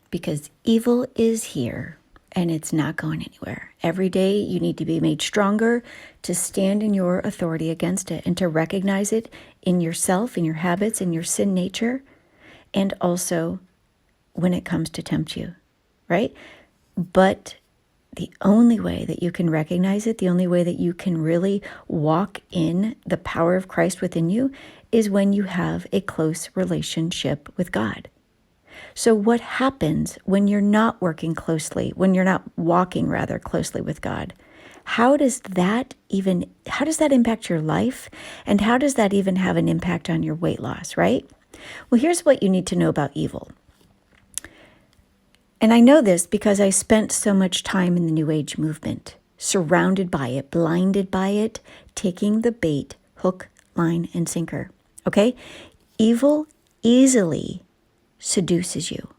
because evil is here and it's not going anywhere. Every day you need to be made stronger to stand in your authority against it and to recognize it in yourself, in your habits, in your sin nature, and also when it comes to tempt you, right? But the only way that you can recognize it, the only way that you can really walk in the power of Christ within you is when you have a close relationship with God. So what happens when you're not working closely, when you're not walking rather closely with God? How does that impact your life? And how does that even have an impact on your weight loss, right? Well, here's what you need to know about evil. And I know this because I spent so much time in the New Age movement, surrounded by it, blinded by it, taking the bait, hook, line, and sinker. Okay? Evil easily seduces you.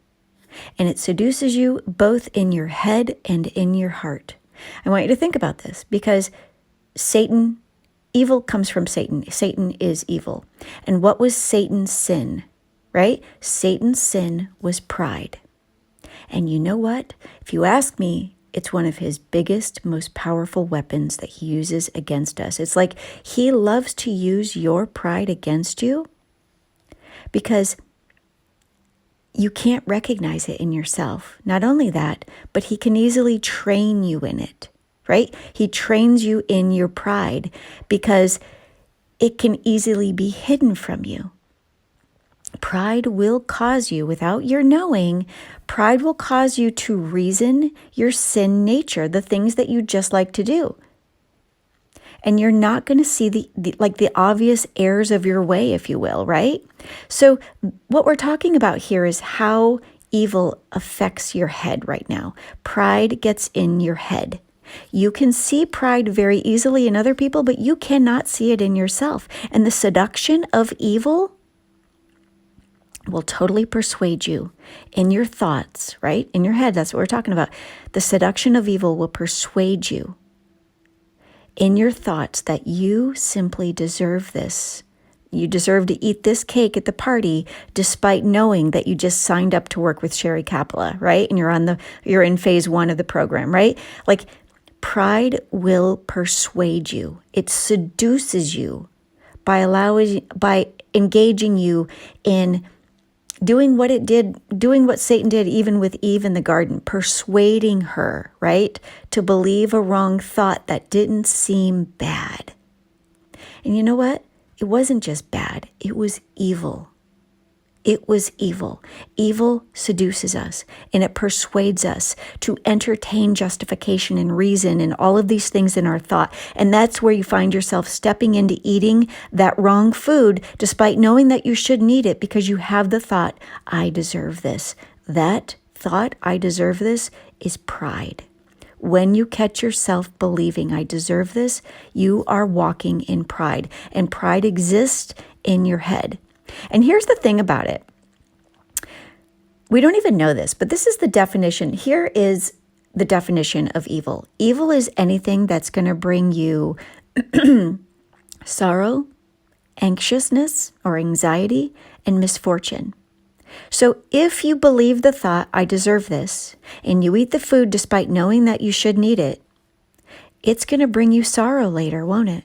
And it seduces you both in your head and in your heart. I want you to think about this because evil comes from Satan. Satan is evil. And what was Satan's sin, right? Satan's sin was pride. And you know what? If you ask me, it's one of his biggest, most powerful weapons that he uses against us. It's like he loves to use your pride against you because you can't recognize it in yourself. Not only that, but he can easily train you in it, right? He trains you in your pride because it can easily be hidden from you. Pride will cause you, without your knowing, pride will cause you to reason your sin nature, the things that you just like to do. And you're not going to see the obvious errors of your way, if you will, right? So what we're talking about here is how evil affects your head right now. Pride gets in your head. You can see pride very easily in other people, but you cannot see it in yourself. And the seduction of evil will totally persuade you in your thoughts, right? In your head, that's what we're talking about. The seduction of evil will persuade you in your thoughts that you simply deserve this. You deserve to eat this cake at the party despite knowing that you just signed up to work with Sherry Capella, right? And you're in phase 1 of the program, right? Like pride will persuade you. It seduces you by engaging you in doing what Satan did even with Eve in the garden, persuading her, right, to believe a wrong thought that didn't seem bad. And you know what? It wasn't just bad. It was evil. It was evil. Evil seduces us, and it persuades us to entertain justification and reason and all of these things in our thought. And that's where you find yourself stepping into eating that wrong food, despite knowing that you shouldn't eat it because you have the thought, I deserve this. That thought, I deserve this, is pride. When you catch yourself believing, I deserve this, you are walking in pride. And pride exists in your head. And here's the thing about it. We don't even know this, but this is the definition. Here is the definition of evil. Evil is anything that's going to bring you sorrow, anxiousness, or anxiety, and misfortune. So if you believe the thought, I deserve this, and you eat the food despite knowing that you shouldn't eat it, it's going to bring you sorrow later, won't it?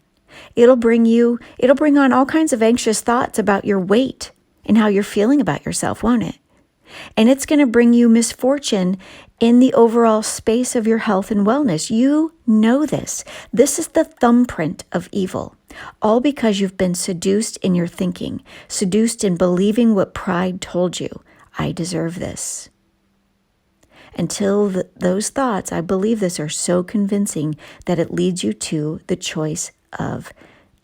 It'll bring on all kinds of anxious thoughts about your weight and how you're feeling about yourself, won't it? And it's going to bring you misfortune in the overall space of your health and wellness. You know this. This is the thumbprint of evil, all because you've been seduced in your thinking, seduced in believing what pride told you. I deserve this. Until those thoughts, I believe this, are so convincing that it leads you to the choice of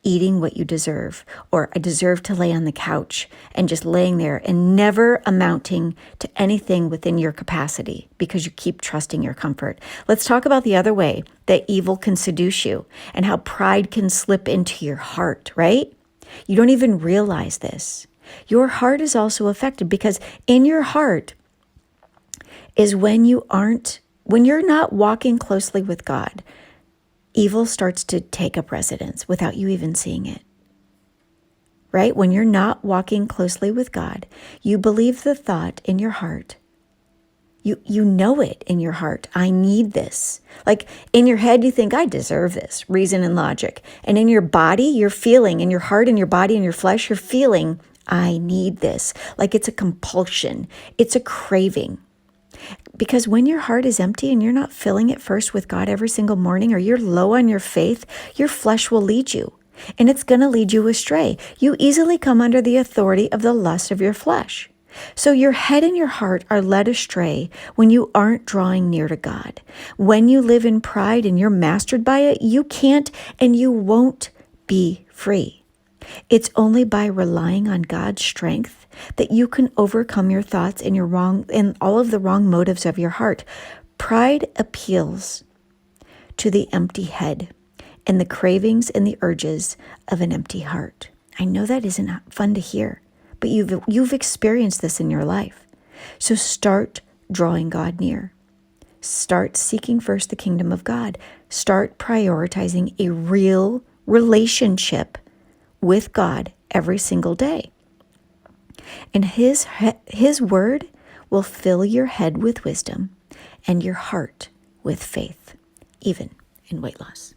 eating what you deserve, or I deserve to lay on the couch, and just laying there and never amounting to anything within your capacity because you keep trusting your comfort. Let's talk about the other way that evil can seduce you and how pride can slip into your heart, right? You don't even realize this. Your heart is also affected because in your heart is when you're not walking closely with God. Evil starts to take up residence without you even seeing it, right? When you're not walking closely with God, you believe the thought in your heart, You know it in your heart. I need this. Like in your head, you think, I deserve this, reason and logic. And in your body, you're feeling, in your heart, in your body, in your flesh, you're feeling, I need this. Like it's a compulsion. It's a craving. Because when your heart is empty and you're not filling it first with God every single morning, or you're low on your faith, your flesh will lead you. And it's going to lead you astray. You easily come under the authority of the lust of your flesh. So your head and your heart are led astray when you aren't drawing near to God. When you live in pride and you're mastered by it, you can't and you won't be free. It's only by relying on God's strength that you can overcome your thoughts and all of the wrong motives of your heart. Pride appeals to the empty head and the cravings and the urges of an empty heart. I know that isn't fun to hear, but you've experienced this in your life. So start drawing God near. Start seeking first the kingdom of God. Start prioritizing a real relationship with God every single day. And his word will fill your head with wisdom and your heart with faith, even in weight loss.